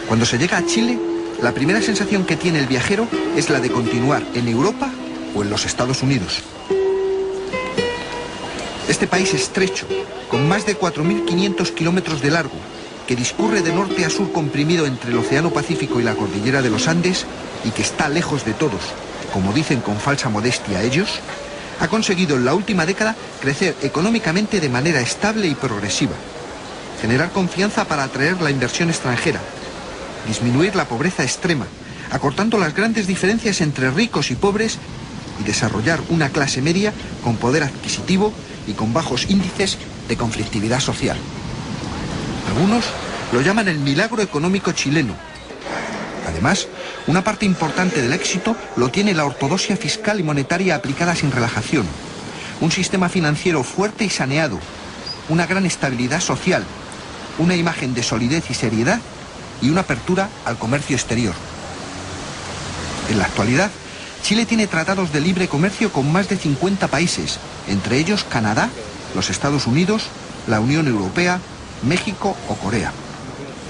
Cuando se llega a Chile, la primera sensación que tiene el viajero es la de continuar en Europa o en los Estados Unidos. Este país estrecho, con más de 4.500 kilómetros de largo, que discurre de norte a sur comprimido entre el Océano Pacífico y la cordillera de los Andes, y que está lejos de todos, como dicen con falsa modestia ellos, ha conseguido en la última década crecer económicamente de manera estable y progresiva, generar confianza para atraer la inversión extranjera, disminuir la pobreza extrema, acortando las grandes diferencias entre ricos y pobres, y desarrollar una clase media con poder adquisitivo y con bajos índices de conflictividad social. Algunos lo llaman el milagro económico chileno. Además, una parte importante del éxito lo tiene la ortodoxia fiscal y monetaria aplicada sin relajación, un sistema financiero fuerte y saneado, una gran estabilidad social, una imagen de solidez y seriedad y una apertura al comercio exterior. En la actualidad, Chile tiene tratados de libre comercio con más de 50 países, entre ellos Canadá, los Estados Unidos, la Unión Europea, México o Corea.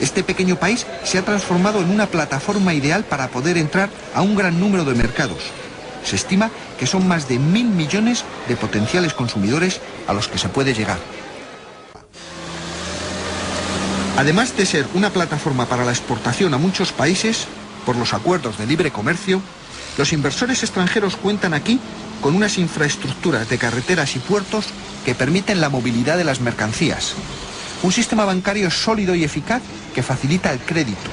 Este pequeño país se ha transformado en una plataforma ideal para poder entrar a un gran número de mercados. Se estima que son más de 1.000 millones de potenciales consumidores a los que se puede llegar. Además de ser una plataforma para la exportación a muchos países, por los acuerdos de libre comercio, los inversores extranjeros cuentan aquí con unas infraestructuras de carreteras y puertos que permiten la movilidad de las mercancías, un sistema bancario sólido y eficaz que facilita el crédito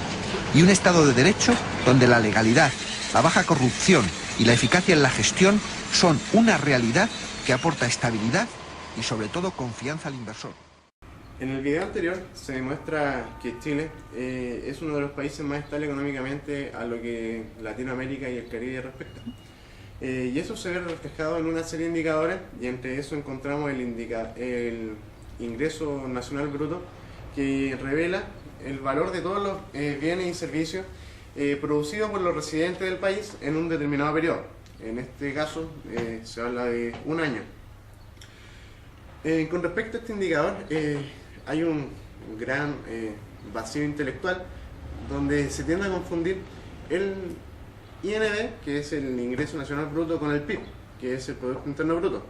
y un Estado de Derecho donde la legalidad, la baja corrupción y la eficacia en la gestión son una realidad que aporta estabilidad y sobre todo confianza al inversor. En el video anterior se demuestra que Chile es uno de los países más estables económicamente a lo que Latinoamérica y el Caribe respecta. Y eso se ve reflejado en una serie de indicadores, y entre eso encontramos el ingreso nacional bruto, que revela el valor de todos los bienes y servicios producidos por los residentes del país en un determinado periodo. En este caso se habla de un año. Con respecto a este indicador, hay un gran vacío intelectual donde se tiende a confundir el INB, que es el ingreso nacional bruto, con el PIB, que es el Producto Interno Bruto.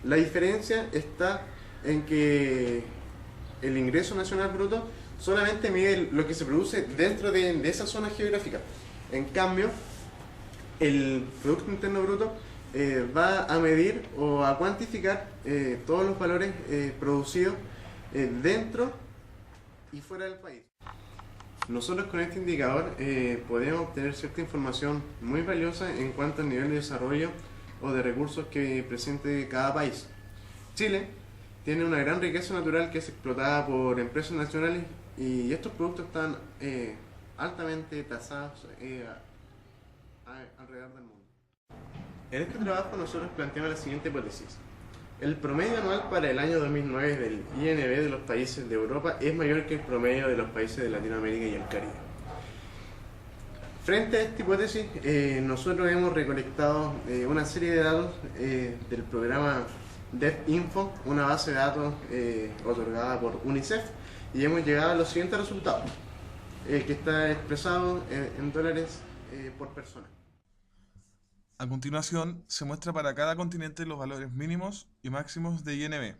La diferencia está en que el ingreso nacional bruto solamente mide lo que se produce dentro de esa zona geográfica. En cambio, el Producto Interno Bruto va a medir o a cuantificar todos los valores producidos dentro y fuera del país. Nosotros con este indicador podemos obtener cierta información muy valiosa en cuanto al nivel de desarrollo o de recursos que presente cada país. Chile tiene una gran riqueza natural que es explotada por empresas nacionales, y estos productos están altamente tasados alrededor del mundo. En este trabajo nosotros planteamos la siguiente hipótesis. El promedio anual para el año 2009 del INB de los países de Europa es mayor que el promedio de los países de Latinoamérica y el Caribe. Frente a esta hipótesis, nosotros hemos recolectado una serie de datos del programa DevInfo, una base de datos otorgada por UNICEF, y hemos llegado a los siguientes resultados, que está expresado en dólares por persona. A continuación, se muestra para cada continente los valores mínimos y máximos de INB.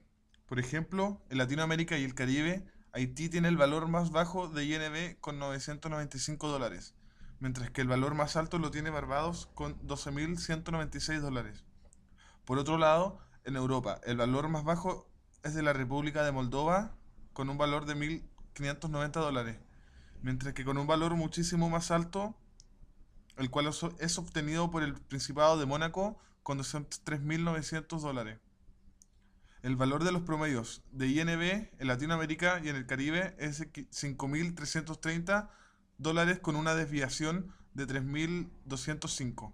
Por ejemplo, en Latinoamérica y el Caribe Haití tiene el valor más bajo de INB con $995, mientras que el valor más alto lo tiene Barbados con $12.196. Por otro lado, en Europa, el valor más bajo es de la República de Moldova con un valor de $1.590, mientras que con un valor muchísimo más alto, el cual es obtenido por el Principado de Mónaco con $3.900. El valor de los promedios de INB en Latinoamérica y en el Caribe es de $5.330 con una desviación de 3.205.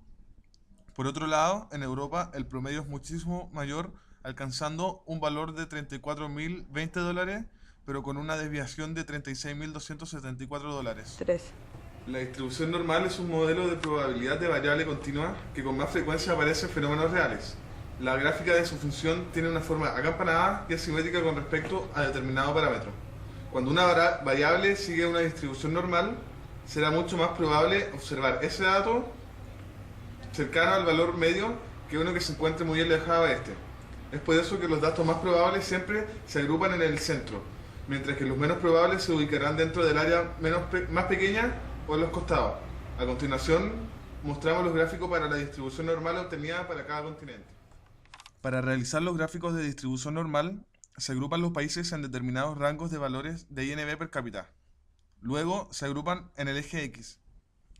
Por otro lado, en Europa el promedio es muchísimo mayor, alcanzando un valor de $34.020, pero con una desviación de $36.274. 3. La distribución normal es un modelo de probabilidad de variable continua que con más frecuencia aparece en fenómenos reales. La gráfica de su función tiene una forma acampanada y asimétrica con respecto a determinado parámetro. Cuando una variable sigue una distribución normal, será mucho más probable observar ese dato cercano al valor medio que uno que se encuentre muy alejado de este. Es por eso que los datos más probables siempre se agrupan en el centro, mientras que los menos probables se ubicarán dentro del área más pequeña o en los costados. A continuación, mostramos los gráficos para la distribución normal obtenida para cada continente. Para realizar los gráficos de distribución normal, se agrupan los países en determinados rangos de valores de INB per cápita. Luego, se agrupan en el eje X.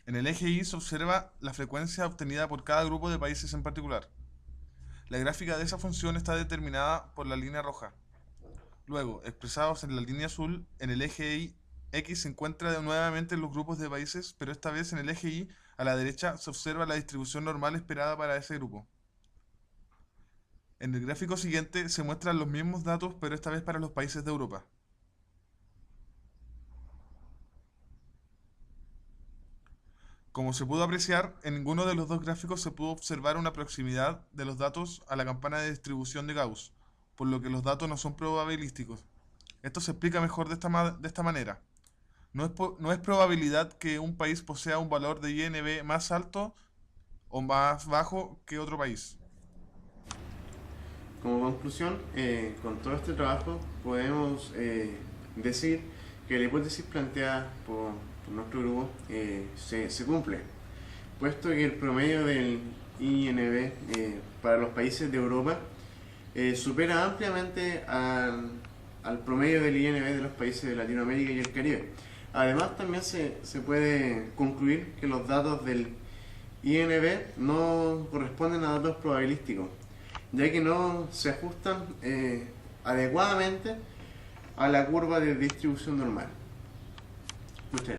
En el eje Y se observa la frecuencia obtenida por cada grupo de países en particular. La gráfica de esa función está determinada por la línea roja. Luego, expresados en la línea azul, en el eje X se encuentran nuevamente los grupos de países, pero esta vez en el eje Y, a la derecha, se observa la distribución normal esperada para ese grupo. En el gráfico siguiente se muestran los mismos datos, pero esta vez para los países de Europa. Como se pudo apreciar, en ninguno de los dos gráficos se pudo observar una proximidad de los datos a la campana de distribución de Gauss, por lo que los datos no son probabilísticos. Esto se explica mejor de esta manera. No es probabilidad que un país posea un valor de INB más alto o más bajo que otro país. Como conclusión, con todo este trabajo podemos decir que la hipótesis planteada por nuestro grupo se cumple, puesto que el promedio del INB para los países de Europa supera ampliamente al promedio del INB de los países de Latinoamérica y el Caribe. Además, también se puede concluir que los datos del INB no corresponden a datos probabilísticos, ya que no se ajustan adecuadamente a la curva de distribución normal. Muchas gracias.